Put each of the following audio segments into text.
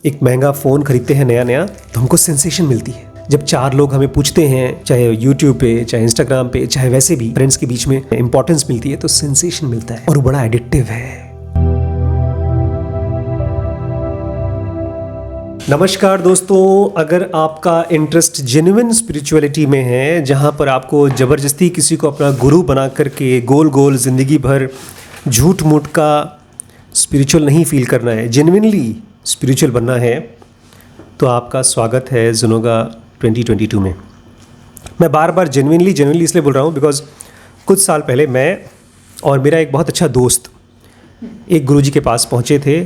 एक महंगा फ़ोन खरीदते हैं नया नया तो हमको सेंसेशन मिलती है। जब 4 लोग हमें पूछते हैं, चाहे यूट्यूब पे, चाहे इंस्टाग्राम पे, चाहे वैसे भी फ्रेंड्स के बीच में इंपॉर्टेंस मिलती है, तो सेंसेशन मिलता है और वो बड़ा एडिक्टिव है। नमस्कार दोस्तों, अगर आपका इंटरेस्ट जेन्युइन स्पिरिचुअलिटी में है, जहाँ पर आपको ज़बरदस्ती किसी को अपना गुरु बना करके गोल गोल ज़िंदगी भर झूठ मूठ का स्पिरिचुअल नहीं फील करना है, जेन्युइनली स्पिरिचुअल बनना है, तो आपका स्वागत है ज़ुनोगा 2022 में। मैं बार बार जेन्युइनली इसलिए बोल रहा हूँ बिकॉज कुछ साल पहले मैं और मेरा एक बहुत अच्छा दोस्त एक गुरुजी के पास पहुँचे थे।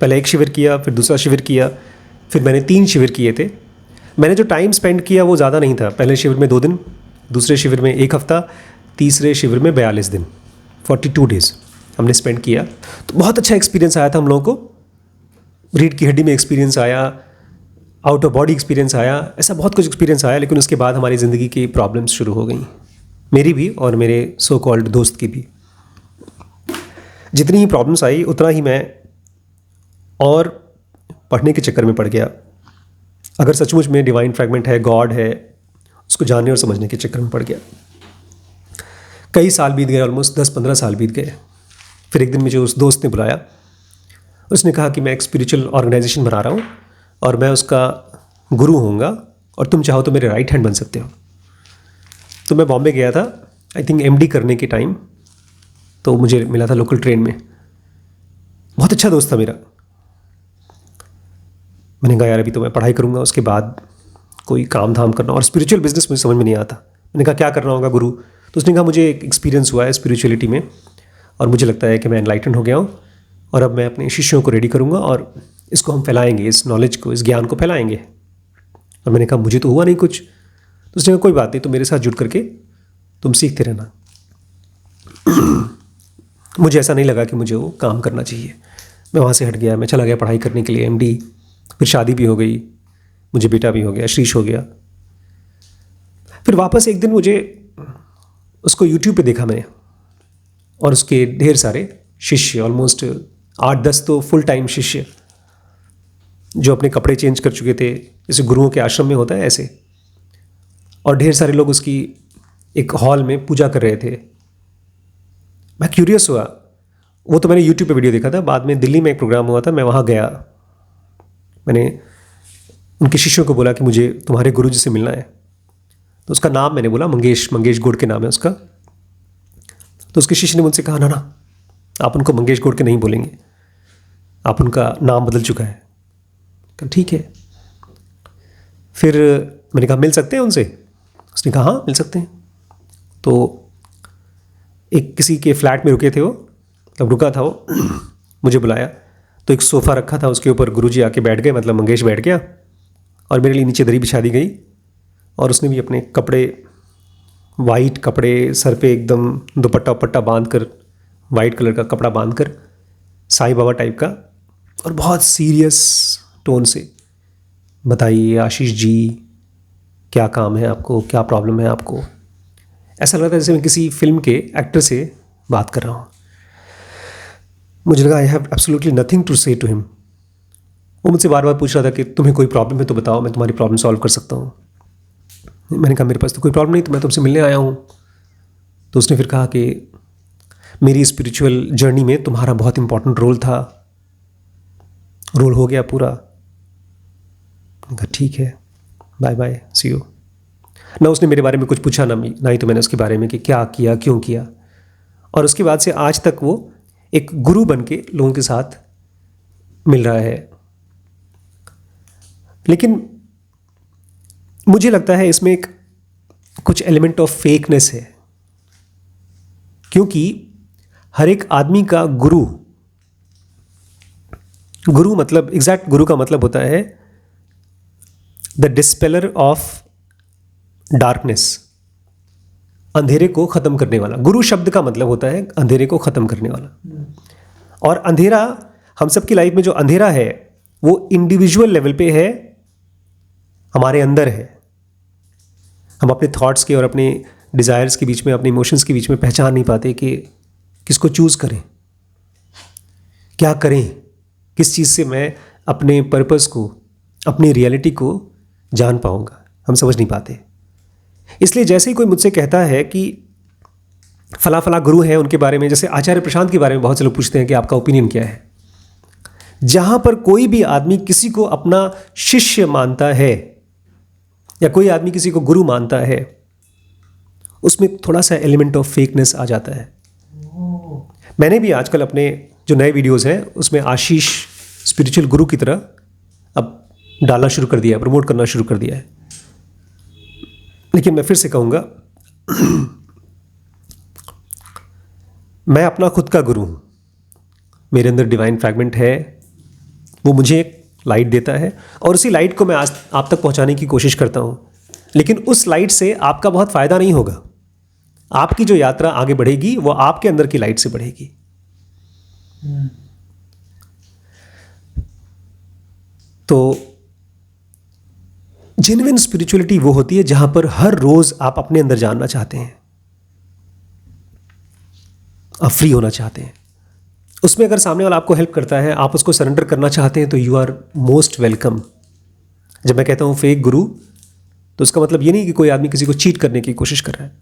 पहले एक शिविर किया, फिर दूसरा शिविर किया, फिर मैंने 3 शिविर किए थे। मैंने जो टाइम स्पेंड किया वो ज़्यादा नहीं था। पहले शिविर में 2 दिन, दूसरे शिविर में 1 हफ़्ता, तीसरे शिविर में 42 दिन, 42 डेज़ हमने स्पेंड किया। तो बहुत अच्छा एक्सपीरियंस आया था हम लोगों को। रीढ़ की हड्डी में एक्सपीरियंस आया, आउट ऑफ बॉडी एक्सपीरियंस आया, ऐसा बहुत कुछ एक्सपीरियंस आया। लेकिन उसके बाद हमारी ज़िंदगी की प्रॉब्लम्स शुरू हो गई, मेरी भी और मेरे सो कॉल्ड दोस्त की भी। जितनी ही प्रॉब्लम्स आई उतना ही मैं और पढ़ने के चक्कर में पड़ गया। अगर सचमुच में डिवाइन फ्रैगमेंट है, गॉड है, उसको जानने और समझने के चक्कर में पड़ गया। कई साल बीत गए, ऑलमोस्ट 10-15 साल बीत गए। फिर एक दिन मुझे उस दोस्त ने बुलाया। उसने कहा कि मैं एक स्पिरिचुअल ऑर्गेनाइजेशन बना रहा हूँ और मैं उसका गुरु होऊंगा और तुम चाहो तो मेरे राइट हैंड बन सकते हो। तो मैं बॉम्बे गया था, आई थिंक एमडी करने के टाइम, तो मुझे मिला था लोकल ट्रेन में। बहुत अच्छा दोस्त था मेरा। मैंने कहा यार अभी तो मैं पढ़ाई करूँगा, उसके बाद कोई काम धाम करना, और स्पिरिचुअल बिजनेस मुझे समझ में नहीं आता। मैंने कहा क्या करना होगा गुरु? तो उसने कहा मुझे एक एक्सपीरियंस हुआ है स्पिरिचुअलिटी में और मुझे लगता है कि मैं एनलाइटन हो गया हूँ और अब मैं अपने शिष्यों को रेडी करूँगा और इसको हम फैलाएंगे, इस नॉलेज को, इस ज्ञान को फैलाएंगे। और मैंने कहा मुझे तो हुआ नहीं कुछ। तो उसने कहा कोई बात नहीं, तुम मेरे साथ जुड़ करके तुम सीखते रहना। मुझे ऐसा नहीं लगा कि मुझे वो काम करना चाहिए। मैं वहाँ से हट गया, मैं चला गया पढ़ाई करने के लिए एमडी। फिर शादी भी हो गई, मुझे बेटा भी हो गया, श्रीश हो गया। फिर वापस एक दिन मुझे उसको यूट्यूब पे देखा मैंने, और उसके ढेर सारे शिष्य, ऑलमोस्ट 8-10 तो फुल टाइम शिष्य, जो अपने कपड़े चेंज कर चुके थे, जैसे गुरुओं के आश्रम में होता है ऐसे। और ढेर सारे लोग उसकी एक हॉल में पूजा कर रहे थे। मैं क्यूरियस हुआ। वो तो मैंने यूट्यूब पे वीडियो देखा था। बाद में दिल्ली में एक प्रोग्राम हुआ था, मैं वहाँ गया। मैंने उनके शिष्यों को बोला कि मुझे तुम्हारे गुरु जी से मिलना है। तो उसका नाम मैंने बोला, मंगेश गोड़ के नाम है उसका। तो उसके शिष्य ने मुझसे कहा ना आप उनको मंगेश गोड़ के नहीं बोलेंगे, आप उनका नाम बदल चुका है। कहा ठीक है। फिर मैंने कहा मिल सकते हैं उनसे? उसने कहा हाँ मिल सकते हैं। तो एक किसी के फ्लैट में रुके थे वो, मतलब रुका था वो। मुझे बुलाया तो एक सोफ़ा रखा था, उसके ऊपर गुरुजी आके बैठ गए, मतलब मंगेश बैठ गया और मेरे लिए नीचे दरी बिछा दी गई। और उसने भी अपने कपड़े, वाइट कपड़े, सर पे एकदम दुपट्टा उपट्टा बांध कर, वाइट कलर का कपड़ा बांध कर, साईं बाबा टाइप का, और बहुत सीरियस टोन से बताइए आशीष जी क्या काम है आपको, क्या प्रॉब्लम है आपको। ऐसा लगता है जैसे मैं किसी फिल्म के एक्टर से बात कर रहा हूँ। मुझे लगा I have absolutely nothing to say to him. वो मुझसे बार बार पूछ रहा था कि तुम्हें कोई प्रॉब्लम है तो बताओ, मैं तुम्हारी प्रॉब्लम सॉल्व कर सकता हूँ। मैंने कहा मेरे पास तो कोई प्रॉब्लम नहीं, तो मैं तुमसे मिलने आया हूँ। तो उसने फिर कहा कि मेरी स्पिरिचुअल जर्नी में तुम्हारा बहुत इंपॉर्टेंट रोल था, रोल हो गया पूरा। मैंने कहा ठीक है, बाय बाय, सी यू। ना उसने मेरे बारे में कुछ पूछा, ना ही तो मैंने उसके बारे में कि क्या किया, क्यों किया। और उसके बाद से आज तक वो एक गुरु बन के लोगों के साथ मिल रहा है। लेकिन मुझे लगता है इसमें एक कुछ एलिमेंट ऑफ फेकनेस है, क्योंकि हर एक आदमी का गुरु मतलब एग्जैक्ट गुरु का मतलब होता है द डिस्पेलर ऑफ डार्कनेस, अंधेरे को ख़त्म करने वाला। गुरु शब्द का मतलब होता है अंधेरे को ख़त्म करने वाला। और अंधेरा, हम सबकी लाइफ में जो अंधेरा है वो इंडिविजुअल लेवल पे है, हमारे अंदर है। हम अपने थॉट्स के और अपने डिज़ायर्स के बीच में, अपने इमोशंस के बीच में पहचान नहीं पाते कि किसको चूज़ करें, क्या करें, किस चीज़ से मैं अपने पर्पस को, अपनी रियलिटी को जान पाऊंगा? हम समझ नहीं पाते। इसलिए जैसे ही कोई मुझसे कहता है कि फला फला गुरु हैं, उनके बारे में, जैसे आचार्य प्रशांत के बारे में बहुत से लोग पूछते हैं कि आपका ओपिनियन क्या है। जहां पर कोई भी आदमी किसी को अपना शिष्य मानता है या कोई आदमी किसी को गुरु मानता है, उसमें थोड़ा सा एलिमेंट ऑफ फेकनेस आ जाता है। मैंने भी आजकल अपने जो नए वीडियोस हैं उसमें आशीष स्पिरिचुअल गुरु की तरह अब डालना शुरू कर दिया है, प्रमोट करना शुरू कर दिया है। लेकिन मैं फिर से कहूँगा, मैं अपना खुद का गुरु हूँ। मेरे अंदर डिवाइन फ्रैगमेंट है, वो मुझे एक लाइट देता है और उसी लाइट को मैं आज आप तक पहुँचाने की कोशिश करता हूँ। लेकिन उस लाइट से आपका बहुत फ़ायदा नहीं होगा। आपकी जो यात्रा आगे बढ़ेगी वो आपके अंदर की लाइट से बढ़ेगी। तो जेन्युइन स्पिरिचुअलिटी वो होती है जहां पर हर रोज आप अपने अंदर जानना चाहते हैं, आप फ्री होना चाहते हैं। उसमें अगर सामने वाला आपको हेल्प करता है, आप उसको सरेंडर करना चाहते हैं, तो यू आर मोस्ट वेलकम। जब मैं कहता हूं फेक गुरु, तो उसका मतलब ये नहीं कि कोई आदमी किसी को चीट करने की कोशिश कर रहा है।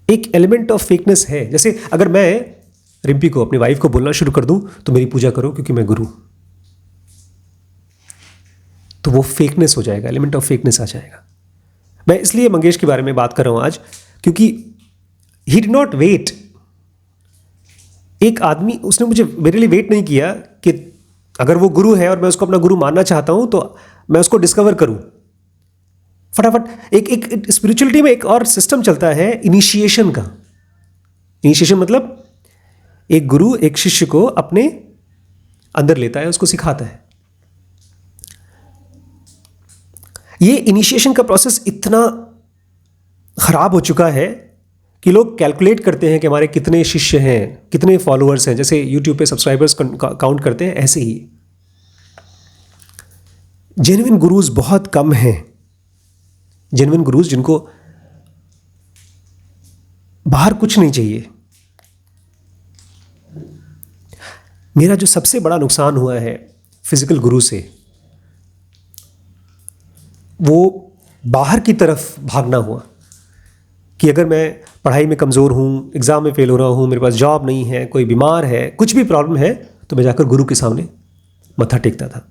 एक एलिमेंट ऑफ फेकनेस है। जैसे अगर मैं रिम्पी को, अपनी वाइफ को बोलना शुरू कर दूं तो मेरी पूजा करो क्योंकि मैं गुरु, तो वो फेकनेस हो जाएगा, एलिमेंट ऑफ फेकनेस आ जाएगा। मैं इसलिए मंगेश के बारे में बात कर रहा हूं आज, क्योंकि ही डिड नॉट वेट। एक आदमी, उसने मुझे मेरे लिए वेट नहीं किया कि अगर वो गुरु है और मैं उसको अपना गुरु मानना चाहता हूं तो मैं उसको डिस्कवर करूं फटाफट। एक स्पिरिचुअलिटी में एक और सिस्टम चलता है इनिशिएशन का। इनिशिएशन मतलब एक गुरु एक शिष्य को अपने अंदर लेता है, उसको सिखाता है। ये इनिशिएशन का प्रोसेस इतना खराब हो चुका है कि लोग कैलकुलेट करते हैं कि हमारे कितने शिष्य हैं, कितने फॉलोअर्स हैं। जैसे यूट्यूब पे सब्सक्राइबर्स काउंट करते हैं, ऐसे ही जेन्युइन गुरुज बहुत कम हैं। जेन्युइन गुरुज जिनको बाहर कुछ नहीं चाहिए। मेरा जो सबसे बड़ा नुकसान हुआ है फिजिकल गुरु से, वो बाहर की तरफ भागना हुआ। कि अगर मैं पढ़ाई में कमज़ोर हूँ, एग्ज़ाम में फेल हो रहा हूँ, मेरे पास जॉब नहीं है, कोई बीमार है, कुछ भी प्रॉब्लम है, तो मैं जाकर गुरु के सामने मत्था टेकता था,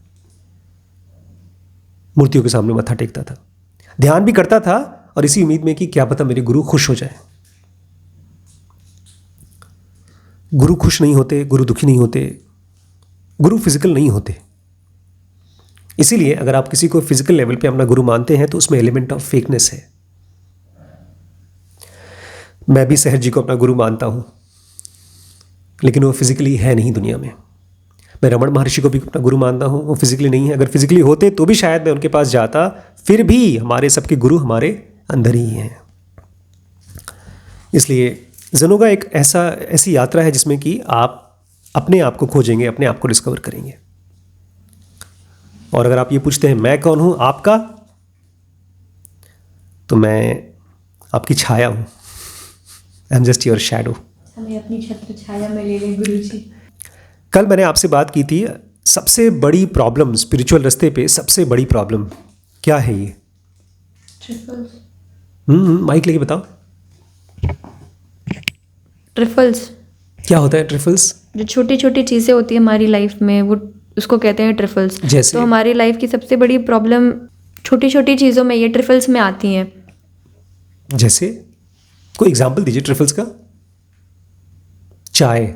मूर्तियों के सामने मत्था टेकता था, ध्यान भी करता था, और इसी उम्मीद में कि क्या पता मेरे गुरु खुश हो जाए। गुरु खुश नहीं होते, गुरु दुखी नहीं होते, गुरु फिजिकल नहीं होते। इसीलिए अगर आप किसी को फिजिकल लेवल पे अपना गुरु मानते हैं तो उसमें एलिमेंट ऑफ फेकनेस है। मैं भी सहज जी को अपना गुरु मानता हूं, लेकिन वो फिजिकली है नहीं दुनिया में। मैं रमण महर्षि को भी अपना गुरु मानता हूं, वो फिजिकली नहीं है। अगर फिजिकली होते तो भी शायद मैं उनके पास जाता। फिर भी हमारे सबके गुरु हमारे अंदर ही हैं। इसलिए ज़नोगा एक ऐसी यात्रा है जिसमें कि आप अपने आप को खोजेंगे, अपने आप को डिस्कवर करेंगे। और अगर आप ये पूछते हैं मैं कौन हूं आपका, तो मैं आपकी छाया हूं। I am just your shadow. हमें अपनी छत्र छाया में ले लें गुरुजी। कल मैंने आपसे बात की थी, सबसे बड़ी प्रॉब्लम स्पिरिचुअल रास्ते पे, सबसे बड़ी प्रॉब्लम क्या है? ये ट्रिफल्स। माइक लेके बताओ। ट्रिफल्स क्या होता है ट्रिफल्स? जो छोटी छोटी चीज़ें होती है हमारी लाइफ में, वो उसको कहते हैं ट्रिफल्स। जैसे? तो हमारी लाइफ की सबसे बड़ी प्रॉब्लम छोटी छोटी चीज़ों में, ये ट्रिफल्स में आती हैं। जैसे कोई एग्जांपल दीजिए ट्रिफल्स का। चाय,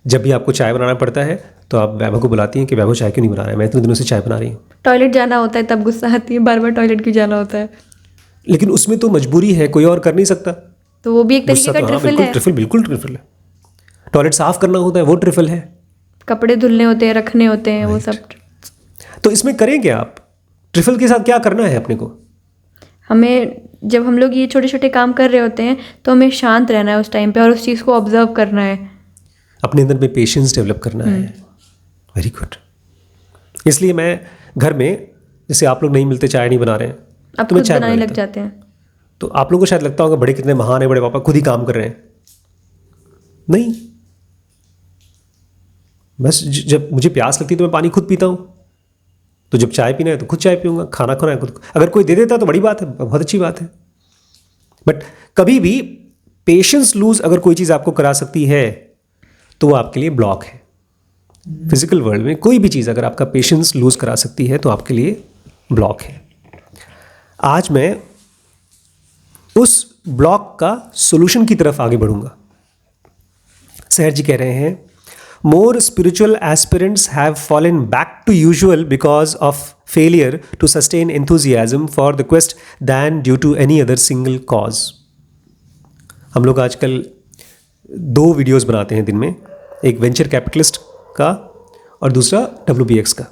जब भी आपको चाय बनाना पड़ता है तो आप वैभव को बुलाती हैं कि वैभव चाय क्यों नहीं बना रहा है, मैं इतने दिनों से चाय बना रही हूँ। टॉयलेट जाना होता है तब गुस्सा आती है, बार बार टॉयलेट क्यों जाना होता है। लेकिन उसमें तो मजबूरी है, कोई और कर नहीं सकता। तो वो भी एक तरीके गुस्सा का तो हाँ, ट्रिफल बिल्कुल है। ट्रिफल, बिल्कुल ट्रिफल है। टॉयलेट साफ करना होता है, वो ट्रिफल है। कपड़े धुलने होते हैं, रखने होते हैं, वो सब। तो इसमें करें क्या आप? ट्रिफल के साथ क्या करना है अपने को? हमें, जब हम लोग ये छोटे छोटे काम कर रहे होते हैं तो हमें शांत रहना है उस टाइम पे, और उस चीज़ को ऑब्जर्व करना है, अपने अंदर में पेशेंस डेवलप करना है। Very good. इसलिए मैं घर में, जैसे आप लोग नहीं मिलते, चाय नहीं बना रहे हैं, अब तो मैं खुद चाय बनाने बना लग लेता हूं। जाते हैं। तो आप लोगों को शायद लगता होगा बड़े कितने महान है बड़े पापा, खुद ही काम कर रहे हैं। नहीं, बस जब मुझे प्यास लगती है तो मैं पानी खुद पीता हूँ। तो जब चाय पीना है तो खुद चाय पीऊँगा, खाना खाना है खुद, अगर कोई दे देता है तो बड़ी बात है, बहुत अच्छी बात है। बट कभी भी पेशेंस लूज अगर कोई चीज़ आपको करा सकती है तो वो आपके लिए ब्लॉक है। फिजिकल वर्ल्ड में कोई भी चीज़ अगर आपका पेशेंस लूज करा सकती है तो आपके लिए ब्लॉक है। आज मैं उस ब्लॉक का सॉल्यूशन की तरफ आगे बढ़ूंगा। सहर जी कह रहे हैं, more spiritual aspirants have fallen back to usual because of failure to sustain enthusiasm for the quest than due to any other single cause. हम लोग आजकल 2 वीडियोस बनाते हैं दिन में, एक वेंचर कैपिटलिस्ट का और दूसरा WBX का।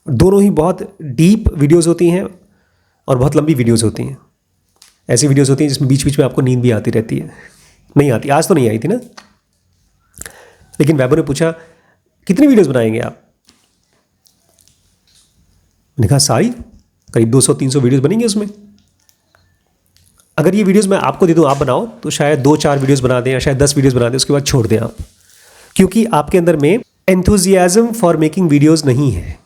दोनों ही बहुत डीप वीडियोस होती हैं और बहुत लंबी वीडियोस होती हैं। ऐसी वीडियोस होती हैं जिसमें बीच बीच में आपको नींद भी आती रहती है। नहीं आती, आज तो नहीं आई थी ना। लेकिन वैभव ने पूछा कितनी वीडियोस बनाएंगे आप? मैंने कहा सारी, करीब 200-300 वीडियोस बनेंगे उसमें। अगर ये वीडियोस मैं आपको दे दूं आप बनाओ तो शायद 2-4 वीडियोस बना दें या शायद 10 वीडियोस बना दें, उसके बाद छोड़ दें आप, क्योंकि आपके अंदर में एंथुजियाज्म फॉर मेकिंग वीडियोस नहीं है।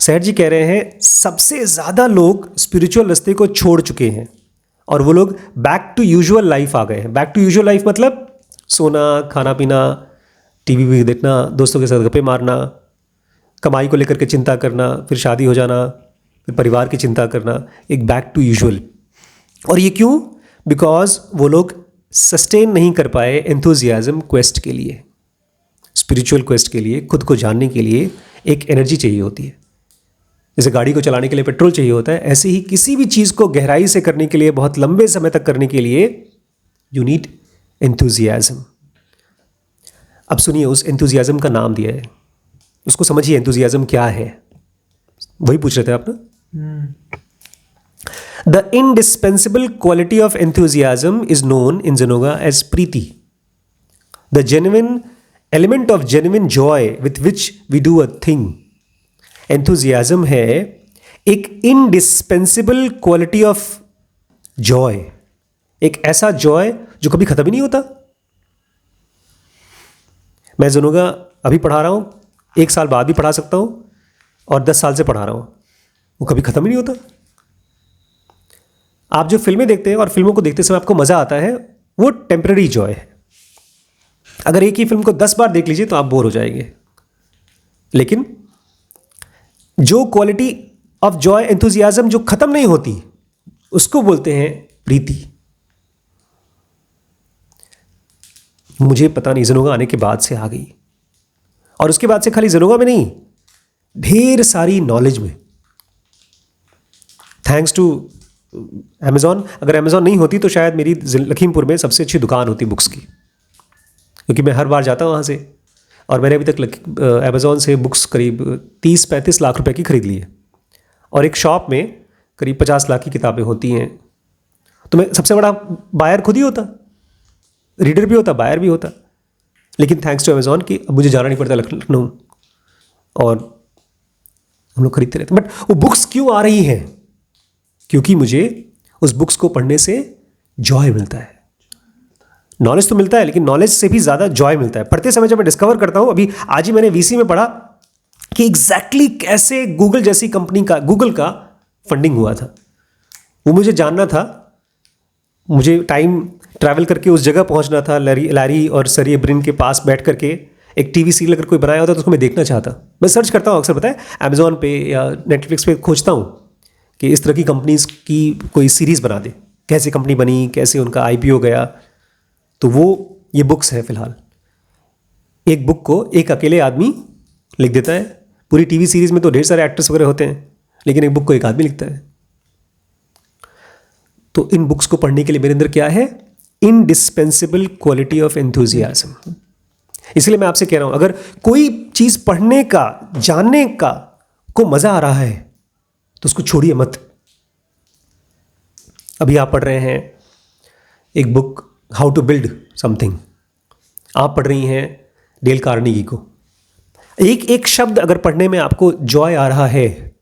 सहर जी कह रहे हैं सबसे ज़्यादा लोग स्पिरिचुअल रास्ते को छोड़ चुके हैं और वो लोग बैक टू यूजुअल लाइफ आ गए हैं। बैक टू यूजुअल लाइफ मतलब सोना, खाना पीना, टीवी भी देखना, दोस्तों के साथ गप्पे मारना, कमाई को लेकर के चिंता करना, फिर शादी हो जाना, फिर परिवार की चिंता करना, एक बैक टू यूजुअल। और ये क्यों? बिकॉज वो लोग सस्टेन नहीं कर पाए एंथुजियाज्म क्वेस्ट के लिए, स्पिरिचुअल क्वेस्ट के लिए, खुद को जानने के लिए एक एनर्जी चाहिए होती है। जैसे गाड़ी को चलाने के लिए पेट्रोल चाहिए होता है, ऐसे ही किसी भी चीज़ को गहराई से करने के लिए, बहुत लंबे समय तक करने के लिए यू नीड एंथुजियाज्म। अब सुनिए, उस एंथुजियाज्म का नाम दिया है, उसको समझिए एंथुजियाज्म क्या है। वही पूछ रहे थे आप ना। The indispensable quality of enthusiasm is known in Zenoga as Preeti, the genuine element of genuine joy with which we do a thing. Enthusiasm है एक indispensable quality of joy, एक ऐसा joy जो कभी खत्म ही नहीं होता। मैं Zenoga अभी पढ़ा रहा हूँ, 1 साल बाद भी पढ़ा सकता हूँ और 10 साल से पढ़ा रहा हूँ, वो कभी खत्म ही नहीं होता। आप जो फिल्में देखते हैं और फिल्मों को देखते समय आपको मज़ा आता है, वो टेम्पररी जॉय है। अगर एक ही फिल्म को 10 बार देख लीजिए तो आप बोर हो जाएंगे। लेकिन जो क्वालिटी ऑफ जॉय, एंथुजियाज्म जो खत्म नहीं होती, उसको बोलते हैं प्रीति। मुझे पता नहीं, ज़ेनोगा आने के बाद से आ गई, और उसके बाद से खाली ज़ेनोगा में नहीं, ढेर सारी नॉलेज में, थैंक्स टू अमेज़ॉन। अगर अमेज़ॉन नहीं होती तो शायद मेरी लखीमपुर में सबसे अच्छी दुकान होती बुक्स की, क्योंकि मैं हर बार जाता हूँ वहाँ से। और मैंने अभी तक अमेज़ॉन से बुक्स करीब 30-35 लाख रुपए की खरीद ली है, और एक शॉप में करीब 50 लाख की किताबें होती हैं। तो मैं सबसे बड़ा बायर खुद ही होता, रीडर भी होता, बायर भी होता। लेकिन थैंक्स टू अमेज़ॉन कि अब मुझे जाना नहीं पड़ता लखनऊ, और हम लोग खरीदते रहते। बट वो बुक्स क्यों आ रही हैं? क्योंकि मुझे उस बुक्स को पढ़ने से जॉय मिलता है। नॉलेज तो मिलता है, लेकिन नॉलेज से भी ज़्यादा जॉय मिलता है। पढ़ते समय जब मैं डिस्कवर करता हूँ, अभी आज ही मैंने VC में पढ़ा कि एग्जैक्टली कैसे गूगल जैसी कंपनी का, गूगल का फंडिंग हुआ था, वो मुझे जानना था। मुझे टाइम ट्रैवल करके उस जगह पहुँचना था, लैरी और सर्जी ब्रिन के पास बैठ करके। एक TV सीरियल अगर कोई बनाया होता तो उसको मैं देखना चाहता। मैं सर्च करता हूँ अक्सर, पता है, अमेज़ॉन पे या नेटफ्लिक्स पे खोजता हूँ कि इस तरह की कंपनीज़ की कोई सीरीज़ बना दे, कैसे कंपनी बनी, कैसे उनका IPO गया। तो वो ये बुक्स हैं फ़िलहाल। एक बुक को एक अकेले आदमी लिख देता है। पूरी TV सीरीज़ में तो ढेर सारे एक्टर्स वगैरह होते हैं, लेकिन एक बुक को एक आदमी लिखता है। तो इन बुक्स को पढ़ने के लिए मेरे अंदर क्या है? Indispensable quality of enthusiasm. इसलिए मैं आपसे कह रहा हूँ, अगर कोई चीज़ पढ़ने का, जानने का को मज़ा आ रहा है तो उसको छोड़िए मत। अभी आप पढ़ रहे हैं एक book, how to build something, आप पढ़ रही हैं डेल कार्नेगी को। एक एक शब्द अगर पढ़ने में आपको जॉय आ रहा है,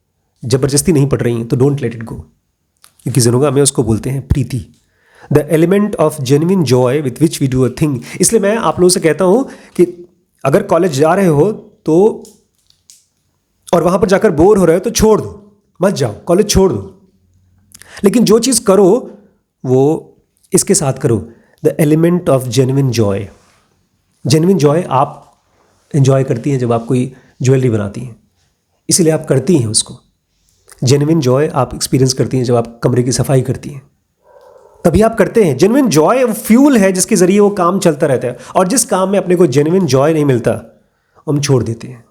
जबरदस्ती नहीं पढ़ रही हैं, तो डोंट लेट इट गो। क्योंकि ज़ेनोगा में उसको बोलते हैं प्रीति, the element of genuine joy with which we do a thing. इसलिए मैं आप लोगों से कहता हूँ कि अगर कॉलेज जा रहे हो तो और वहाँ पर जाकर बोर हो रहे हो तो छोड़ दो, मत जाओ, कॉलेज छोड़ दो। लेकिन जो चीज़ करो वो इसके साथ करो, the element of genuine Joy. Genuine Joy आप एंजॉय करती हैं जब आप कोई ज्वेलरी बनाती हैं, इसीलिए आप करती हैं उसको। जेन्युइन जॉय आप एक्सपीरियंस करती हैं जब आप कमरे की सफाई करती हैं, तभी आप करते हैं। जेन्युइन जॉय वो फ्यूल है जिसके ज़रिए वो काम चलता रहता है। और जिस काम में अपने को जेन्युइन जॉय नहीं मिलता हम छोड़ देते हैं।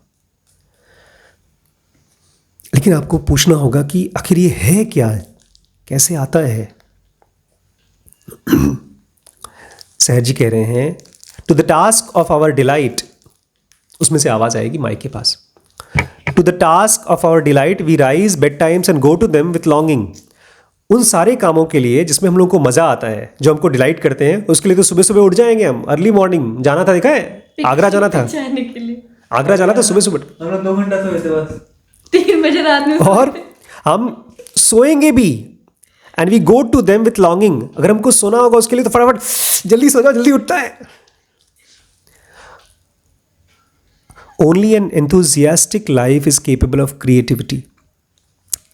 लेकिन आपको पूछना होगा कि आखिर ये है क्या, कैसे आता है। सहज जी कह रहे हैं to the task of our delight, उसमें से आवाज़ आएगी माइक के पास। To the task of our delight we rise betimes and go to them with longing. उन सारे कामों के लिए जिसमें हम लोग को मज़ा आता है, जो हमको डिलाइट करते हैं, उसके लिए तो सुबह सुबह उठ जाएंगे हम, अर्ली मॉर्निंग। जाना था, देखा है, आगरा जाना था, आगरा जाना था सुबह सुबह। हम लोग 2 घंटा सोए थे बस, 3 बजे रात में। और हम सोएंगे भी, and we go to them with longing. अगर हमको सोना होगा उसके लिए तो फटाफट जल्दी सो जाओ, जल्दी उठता है। Only an enthusiastic life is capable of creativity.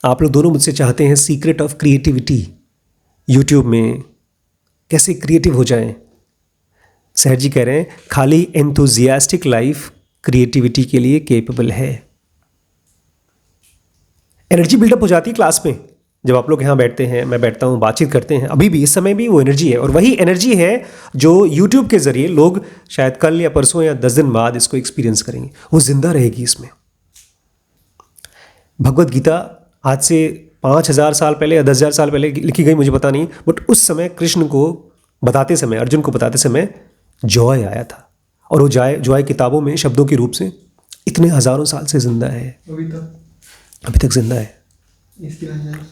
आप लोग दोनों मुझसे चाहते हैं सीक्रेट ऑफ क्रिएटिविटी, यूट्यूब में कैसे क्रिएटिव हो जाएं। सहज जी कह रहे हैं खाली एंथुजियास्टिक लाइफ क्रिएटिविटी के लिए केपेबल है। एनर्जी बिल्डअप हो जाती है क्लास में, जब आप लोग यहाँ बैठते हैं, मैं बैठता हूँ, बातचीत करते हैं, अभी भी इस समय भी वो एनर्जी है। और वही एनर्जी है जो यूट्यूब के ज़रिए लोग शायद कल या परसों या 10 दिन बाद इसको एक्सपीरियंस करेंगे, वो जिंदा रहेगी इसमें। भगवत गीता आज से 5000 साल पहले या 10,000 साल पहले लिखी गई, मुझे पता नहीं, बट उस समय कृष्ण को बताते समय, अर्जुन को बताते समय जॉय आया था। और वो जॉय किताबों में शब्दों के रूप से इतने हज़ारों साल से जिंदा है, अभी तक जिंदा है। इसकी वजह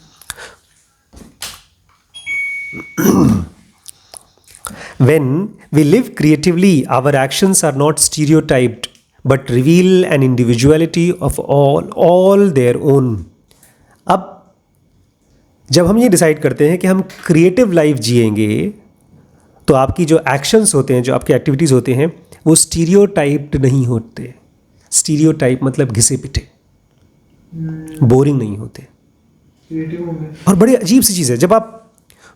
When we live creatively, our actions are not stereotyped, but reveal an individuality of all their own. अब जब हम ये डिसाइड करते हैं कि हम क्रिएटिव लाइफ जिएंगे, तो आपकी जो एक्शंस होते हैं, जो आपकी एक्टिविटीज़ होते हैं, वो स्टीरियोटाइप्ड नहीं होते। स्टीरियोटाइप मतलब घिसे पिटे, बोरिंग नहीं होते। क्रिएटिव होंगे। और बड़ी अजीब सी चीज़ है, जब आप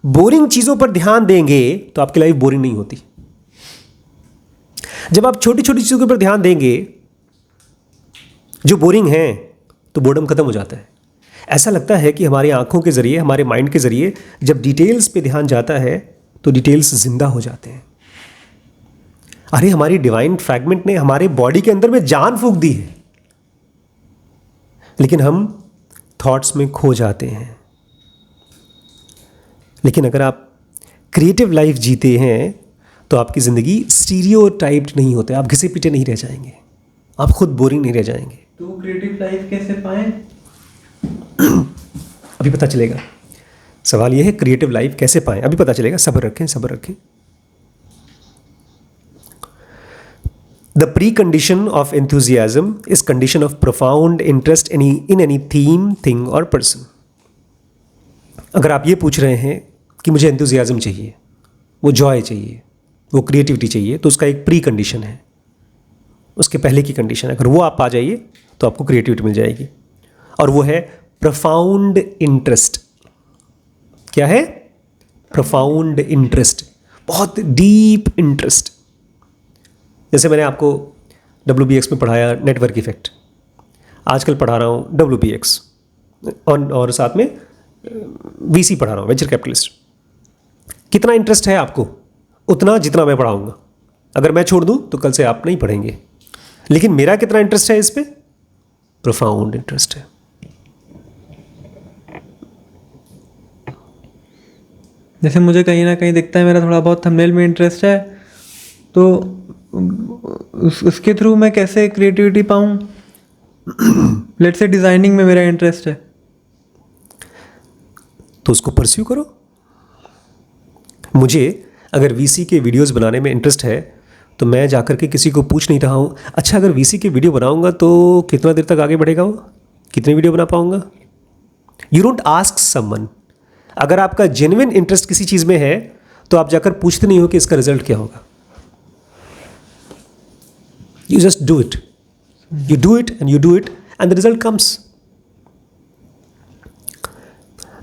बोरिंग चीज़ों पर ध्यान देंगे तो आपकी लाइफ बोरिंग नहीं होती। जब आप छोटी छोटी चीज़ों पर ध्यान देंगे जो बोरिंग हैं, तो बोर्डम खत्म हो जाता है। ऐसा लगता है कि हमारी आंखों के ज़रिए, हमारे माइंड के ज़रिए जब डिटेल्स पे ध्यान जाता है तो डिटेल्स जिंदा हो जाते हैं। अरे हमारी डिवाइन फ्रैगमेंट ने हमारे बॉडी के अंदर में जान फूंक दी है, लेकिन हम थॉट्स में खो जाते हैं। लेकिन अगर आप क्रिएटिव लाइफ जीते हैं तो आपकी ज़िंदगी स्टीरियोटाइप्ड नहीं होते, आप घिसे पिटे नहीं रह जाएंगे, आप खुद बोरिंग नहीं रह जाएंगे। तो क्रिएटिव लाइफ कैसे पाएं? अभी पता चलेगा। सवाल यह है क्रिएटिव लाइफ कैसे पाएं, अभी पता चलेगा। सब्र रखें, सब्र रखें। The pre condition of enthusiasm is condition of profound interest in any theme, thing और पर्सन। अगर आप ये पूछ रहे हैं कि मुझे एंथुजियाज्म चाहिए, वो जॉय चाहिए, वो क्रिएटिविटी चाहिए, तो उसका एक प्री कंडीशन है, उसके पहले की कंडीशन है। अगर वो आप पा जाइए तो आपको क्रिएटिविटी मिल जाएगी, और वो है प्रोफाउंड इंटरेस्ट। क्या है? प्रोफाउंड इंटरेस्ट, बहुत डीप इंटरेस्ट। जैसे मैंने आपको WBX में पढ़ाया नेटवर्क इफेक्ट, आजकल पढ़ा रहा हूँ WBX, और साथ में VC पढ़ा रहा हूँ, वेंचर कैपिटलिस्ट। कितना इंटरेस्ट है आपको? उतना जितना मैं पढ़ाऊँगा। अगर मैं छोड़ दूँ तो कल से आप नहीं पढ़ेंगे। लेकिन मेरा कितना इंटरेस्ट है इस पर? प्रोफाउंड इंटरेस्ट है। जैसे मुझे कहीं ना कहीं दिखता है मेरा थोड़ा बहुत थंबनेल में इंटरेस्ट है, तो उसके थ्रू मैं कैसे क्रिएटिविटी पाऊँ? लेट्स से डिज़ाइनिंग में मेरा इंटरेस्ट है, तो उसको परस्यू करो। मुझे अगर VC के वीडियोस बनाने में इंटरेस्ट है तो मैं जाकर के किसी को पूछ नहीं रहा हूँ, अच्छा अगर VC के वीडियो बनाऊँगा तो कितना देर तक आगे बढ़ेगा, वो कितने वीडियो बना पाऊँगा? You don't ask someone. अगर आपका जेन्युइन इंटरेस्ट किसी चीज़ में है तो आप जाकर पूछते नहीं हो कि इसका रिजल्ट क्या होगा। You just do it, you do it and you do it and the result comes.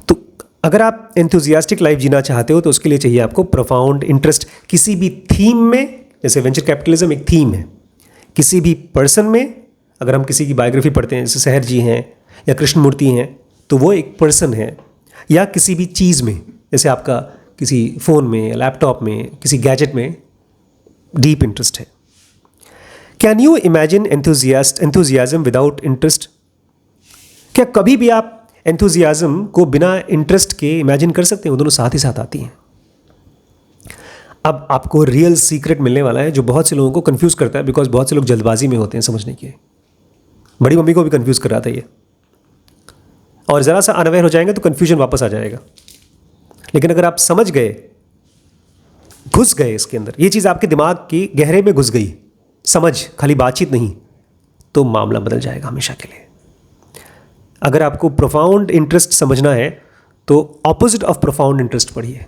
तो अगर आप एंथुजियास्टिक लाइफ जीना चाहते हो तो उसके लिए चाहिए आपको प्रोफाउंड इंटरेस्ट किसी भी थीम में। जैसे वेंचर कैपिटलिज्म एक थीम है। किसी भी पर्सन में, अगर हम किसी की बायोग्राफी पढ़ते हैं, जैसे सहर जी हैं या कृष्णमूर्ति हैं, तो वो एक पर्सन है। या किसी भी चीज़ में, जैसे आपका किसी फ़ोन में या लैपटॉप में, किसी गैजेट में डीप इंटरेस्ट है। Can you imagine enthusiasm without interest? क्या कभी भी आप एंथुजियाज्म को बिना इंटरेस्ट के इमेजिन कर सकते हैं? वो दोनों साथ ही साथ आती हैं। अब आपको रियल सीक्रेट मिलने वाला है जो बहुत से लोगों को कंफ्यूज करता है, बिकॉज बहुत से लोग जल्दबाजी में होते हैं समझने के। बड़ी मम्मी को भी कंफ्यूज कर रहा था ये, और ज़रा सा अनअवेयर हो जाएंगे तो कंफ्यूजन वापस आ जाएगा। लेकिन अगर आप समझ गए, घुस गए इसके अंदर, ये चीज़ आपके दिमाग की गहरे में घुस गई, समझ, खाली बातचीत नहीं, तो मामला बदल जाएगा हमेशा के लिए। अगर आपको प्रोफाउंड इंटरेस्ट समझना है तो ऑपोजिट ऑफ प्रोफाउंड इंटरेस्ट पढ़िए।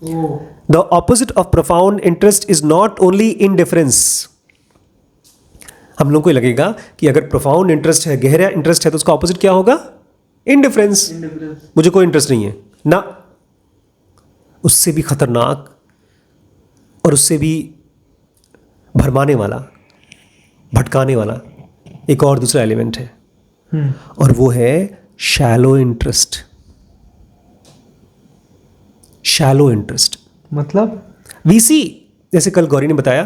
The opposite of profound interest is not only indifference. हम लोगों को लगेगा कि अगर प्रोफाउंड इंटरेस्ट है, गहरा इंटरेस्ट है, तो उसका ऑपोजिट क्या होगा? इनडिफरेंस। मुझे कोई इंटरेस्ट नहीं है ना। उससे भी खतरनाक और उससे भी भरमाने वाला, भटकाने वाला एक और दूसरा एलिमेंट है, और वो है शैलो इंटरेस्ट। शैलो इंटरेस्ट मतलब वीसी। जैसे कल गौरी ने बताया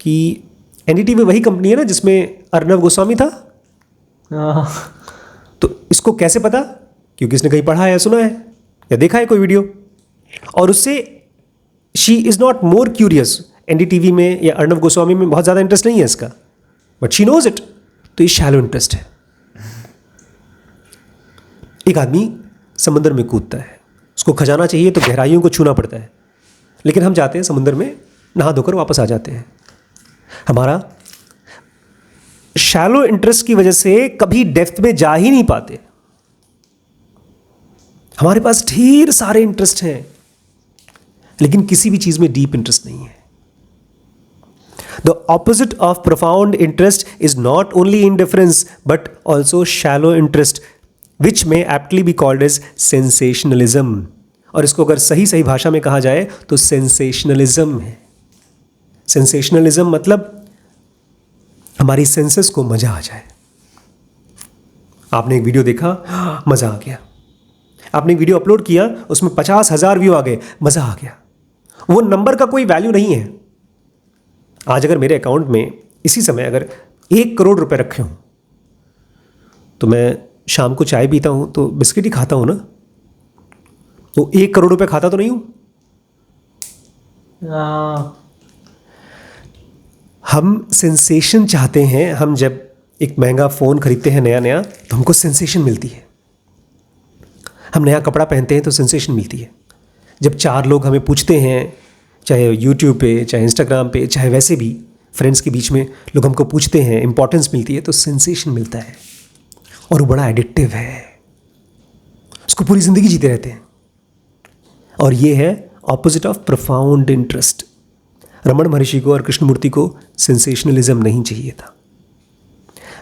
कि एनडीटीवी वही कंपनी है ना जिसमें अर्नब गोस्वामी था। तो इसको कैसे पता? क्योंकि इसने कहीं पढ़ा है या सुना है या देखा है कोई वीडियो, और उससे she is not more curious. NDTV में या अर्नब गोस्वामी में बहुत ज़्यादा इंटरेस्ट नहीं है इसका, बट शी नोज इट। तो ये शैलो इंटरेस्ट है। एक आदमी समुद्र में कूदता है, उसको खजाना चाहिए तो गहराइयों को छूना पड़ता है, लेकिन हम जाते हैं समुद्र में, नहा धोकर वापस आ जाते हैं। हमारा शैलो इंटरेस्ट की वजह से कभी डेप्थ में जा ही नहीं पाते। हमारे पास ढेर सारे इंटरेस्ट हैं, लेकिन किसी भी चीज में डीप इंटरेस्ट नहीं है। The opposite of profound interest is not only indifference but also shallow interest, which may aptly be called as sensationalism. और इसको अगर सही सही भाषा में कहा जाए तो सेंसेशनलिज्म है। सेंसेशनलिज्म मतलब हमारी सेंसेस को मजा आ जाए। आपने एक वीडियो देखा, मजा आ गया। आपने एक वीडियो अपलोड किया, उसमें 50,000 व्यू आ गए, मजा आ गया। वो नंबर का कोई वैल्यू नहीं है। आज अगर मेरे अकाउंट में इसी समय अगर 1 करोड़ रुपए रखे हों, तो मैं शाम को चाय पीता हूं तो बिस्किट ही खाता हूं ना, तो 1 करोड़ रुपए खाता तो नहीं हूं। हम सेंसेशन चाहते हैं। हम जब एक महंगा फ़ोन खरीदते हैं नया नया, तो हमको सेंसेशन मिलती है। हम नया कपड़ा पहनते हैं तो सेंसेशन मिलती है। जब 4 लोग हमें पूछते हैं, चाहे यूट्यूब पे, चाहे इंस्टाग्राम पे, चाहे वैसे भी फ्रेंड्स के बीच में लोग हमको पूछते हैं, इंपॉर्टेंस मिलती है, तो सेंसेशन मिलता है। और वो बड़ा एडिक्टिव है, उसको पूरी ज़िंदगी जीते रहते हैं। और ये है opposite of profound interest. Raman महर्षि को और कृष्णमूर्ति को सेंसेशनलिज्म नहीं चाहिए था।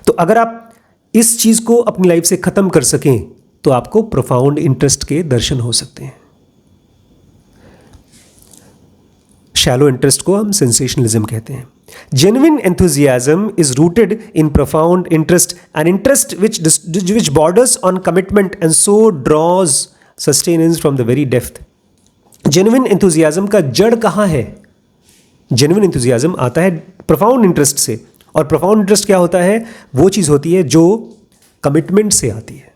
तो अगर आप इस चीज़ को अपनी लाइफ से ख़त्म कर सकें तो आपको प्रोफाउंड इंटरेस्ट के दर्शन हो सकते हैं। शैलो इंटरेस्ट को हम सेंसेशनलिज्म कहते हैं। Genuine enthusiasm is rooted in profound interest, an interest which borders on commitment and so draws sustenance from the very depth. Genuine enthusiasm का जड़ कहाँ है? जेन्युइन एंथुजियाज्म आता है प्रोफाउंड इंटरेस्ट से। और प्रोफाउंड इंटरेस्ट क्या होता है? वो चीज़ होती है जो कमिटमेंट से आती है।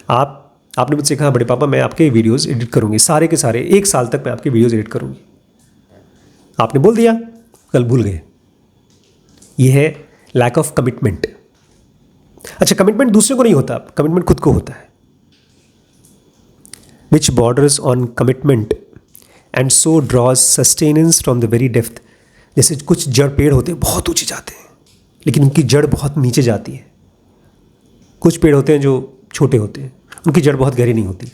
आपने मुझसे कहा, बड़े पापा मैं आपके वीडियोस एडिट करूंगी, सारे के सारे 1 साल तक मैं आपके वीडियोस एडिट करूंगी। आपने बोल दिया, कल भूल गए। ये है लैक ऑफ कमिटमेंट। अच्छा, कमिटमेंट दूसरे को नहीं होता, कमिटमेंट खुद को होता है। Which borders on commitment and so draws sustenance from the very depth. जैसे कुछ जड़ पेड़ होते हैं, बहुत ऊंचे जाते हैं, लेकिन उनकी जड़ बहुत नीचे जाती है। कुछ पेड़ होते हैं जो छोटे होते हैं, उनकी जड़ बहुत गहरी नहीं होती।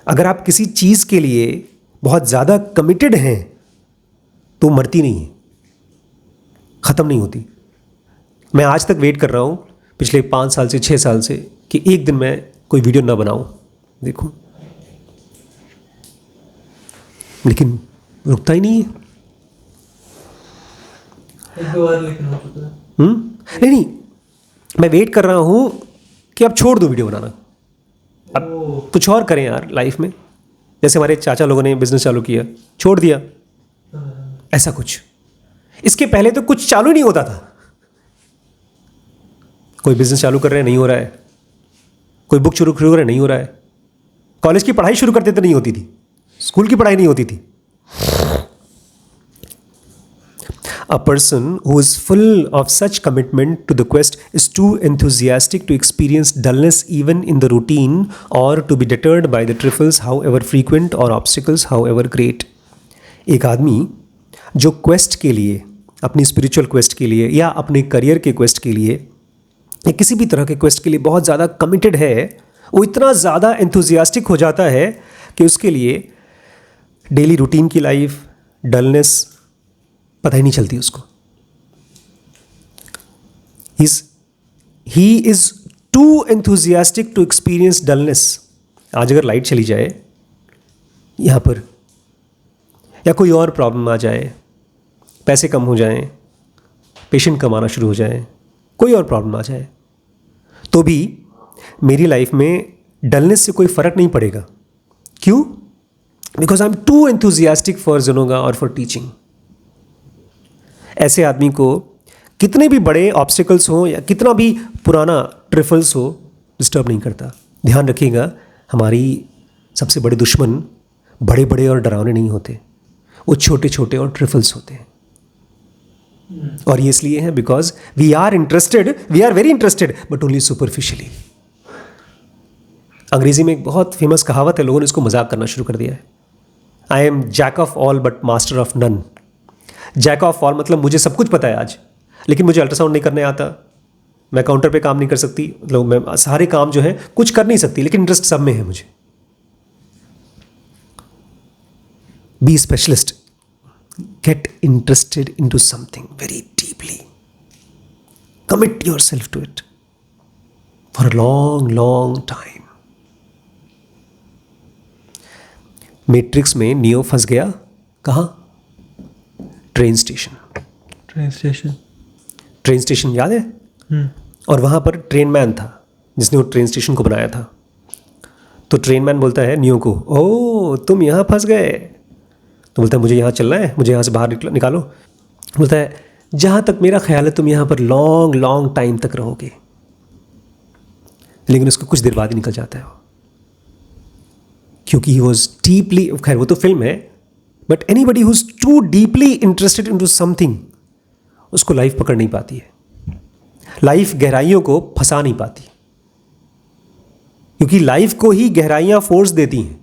अगर आप किसी चीज़ के लिए बहुत ज़्यादा कमिटेड हैं तो मरती नहीं है, ख़त्म नहीं होती। मैं आज तक वेट कर रहा हूँ पिछले 5 साल से 6 साल से कि एक दिन मैं कोई वीडियो ना बनाऊँ, देखूँ, लेकिन रुकता ही नहीं है। नहीं, मैं वेट कर रहा हूँ कि अब छोड़ दो वीडियो बनाना, अब कुछ और करें यार लाइफ में। जैसे हमारे चाचा लोगों ने बिजनेस चालू किया, छोड़ दिया, ऐसा कुछ। इसके पहले तो कुछ चालू नहीं होता था। कोई बिजनेस चालू कर रहे हैं, नहीं हो रहा है। कोई बुक शुरू कर रहे हैं, नहीं हो रहा है। कॉलेज की पढ़ाई शुरू करते थे, नहीं होती थी। स्कूल की पढ़ाई नहीं होती थी। A person who is full of such commitment to the quest is too enthusiastic to experience dullness even in the routine or to be deterred by the trifles however frequent or obstacles however great. एक आदमी जो quest के लिए, अपनी spiritual quest के लिए या अपने करियर के क्वेस्ट के लिए या किसी भी तरह के क्वेस्ट के लिए बहुत ज़्यादा कमिटेड है, वो इतना ज़्यादा एंथुजियास्टिक हो जाता है कि उसके लिए डेली रूटीन की लाइफ, डलनेस पता ही नहीं चलती उसको। He is too enthusiastic to experience dullness. आज अगर लाइट चली जाए यहाँ पर, या कोई और प्रॉब्लम आ जाए, पैसे कम हो जाएं, पेशेंट कम आना शुरू हो जाए, कोई और प्रॉब्लम आ जाए, तो भी मेरी लाइफ में डलनेस से कोई फ़र्क नहीं पड़ेगा। क्यों? Because I am too enthusiastic for जनोगा और फॉर टीचिंग। ऐसे आदमी को कितने भी बड़े ऑब्स्टिकल्स हो या कितना भी पुराना ट्रिफल्स हो, डिस्टर्ब नहीं करता। ध्यान रखिएगा, हमारी सबसे बड़े दुश्मन बड़े बड़े और डरावने नहीं होते, वो छोटे छोटे और ट्रिफल्स होते हैं। और ये इसलिए है because we are very interested but only superficially. अंग्रेजी में एक बहुत फेमस कहावत है, लोगों ने इसको मजाक करना शुरू कर दिया है। I am jack of all but master of none. Jack of all मतलब मुझे सब कुछ पता है आज, लेकिन मुझे अल्ट्रासाउंड नहीं करने आता, मैं काउंटर पे काम नहीं कर सकती, मतलब मैं सारे काम जो है कुछ कर नहीं सकती, लेकिन इंटरेस्ट सब में है मुझे। Be specialist, get interested into something very deeply, commit yourself to it for a long long time. Matrix में नियो फंस गया, कहाँ? Train station. ट्रेन स्टेशन याद है? और वहाँ पर ट्रेन मैन था जिसने वो ट्रेन स्टेशन को बनाया था। तो ट्रेन मैन बोलता है नियो को, ओ तुम यहाँ फंस गए। तो बोलता है मुझे यहाँ चलना है, मुझे यहाँ से बाहर निकालो। बोलता है जहाँ तक मेरा ख्याल है तुम यहाँ पर लॉन्ग लॉन्ग टाइम तक रहोगे। लेकिन उसको कुछ देर बाद ही निकल जाता है वो, क्योंकि ही वॉज डीपली, खैर वो तो फिल्म है, but anybody who is too deeply interested into something, उसको लाइफ पकड़ नहीं पाती है। लाइफ गहराइयों को फंसा नहीं पाती, क्योंकि लाइफ को ही गहराइयां फोर्स देती हैं।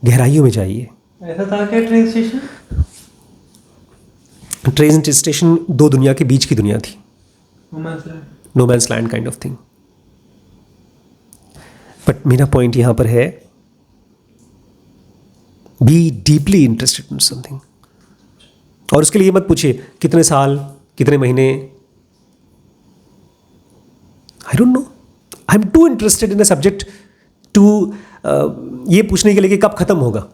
गहराइयों में जाइए। ऐसा था क्या ट्रेन स्टेशन? ट्रेन स्टेशन दो दुनिया के बीच की दुनिया थी, no man's land kind of thing. But मेरा पॉइंट यहां पर है, be deeply interested in something. और उसके लिए मत पूछिए कितने साल, कितने महीने, I don't know. I am too interested in a subject to ये पूछने के लिए कि कब खत्म होगा।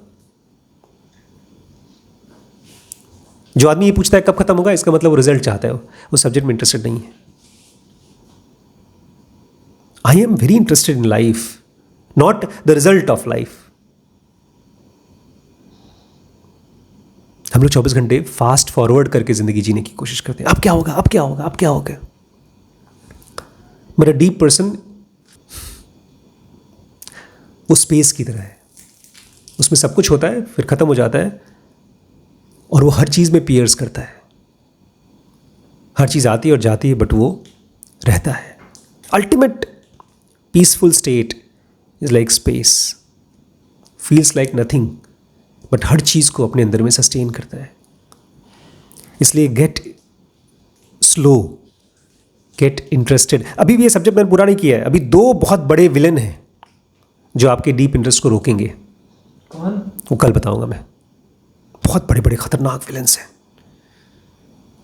जो आदमी ये पूछता है कब खत्म होगा, इसका मतलब वो रिजल्ट चाहता है, वो सब्जेक्ट में इंटरेस्टेड नहीं है। I am very interested in life, not the result of life. हम लोग 24 घंटे फास्ट फॉरवर्ड करके जिंदगी जीने की कोशिश करते हैं। अब क्या होगा, अब क्या होगा, अब क्या होगा। मेरा डीप पर्सन वो स्पेस की तरह है, उसमें सब कुछ होता है फिर खत्म हो जाता है, और वो हर चीज़ में पियर्स करता है। हर चीज़ आती है और जाती है, बट वो रहता है। Ultimate peaceful state is like space, feels like nothing, but हर चीज़ को अपने अंदर में सस्टेन करता है। इसलिए गेट स्लो, गेट इंटरेस्टेड। अभी भी ये सब्जेक्ट मैंने पूरा नहीं किया है। अभी दो बहुत बड़े विलन हैं जो आपके डीप इंटरेस्ट को रोकेंगे। कौन? वो कल बताऊंगा मैं। बहुत बड़े बड़े खतरनाक विलन्स हैं।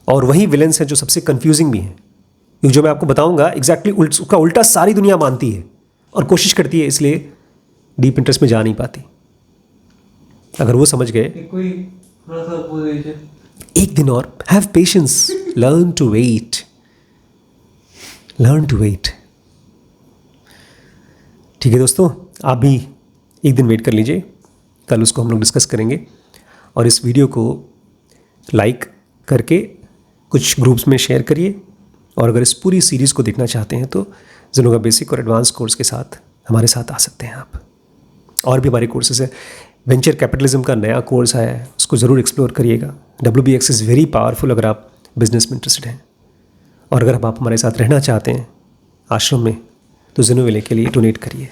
और वही विलेंस हैं जो सबसे कंफ्यूजिंग भी हैं, क्योंकि जो मैं आपको बताऊंगा एग्जैक्टली उसका उल्टा सारी दुनिया मानती है और कोशिश करती है, इसलिए डीप इंटरेस्ट में जा नहीं पाती। अगर वो समझ गए, कोई थोड़ा सा बोल दीजिए। एक दिन और, have patience, learn to wait, learn to wait. ठीक है दोस्तों, आप भी एक दिन वेट कर लीजिए, कल उसको हम लोग डिस्कस करेंगे। और इस वीडियो को लाइक करके कुछ ग्रुप्स में शेयर करिए। और अगर इस पूरी सीरीज़ को देखना चाहते हैं तो ज़ेनोगा बेसिक और एडवांस कोर्स के साथ हमारे साथ आ सकते हैं आप। और भी हमारे कोर्सेज है, वेंचर कैपिटलिज्म का नया कोर्स आया है, उसको ज़रूर एक्सप्लोर करिएगा। WBX इज़ वेरी पावरफुल अगर आप बिजनेस में इंटरेस्टेड हैं। और अगर आप हमारे साथ रहना चाहते हैं आश्रम में, तो ज़ेनोवेले के लिए डोनेट करिए।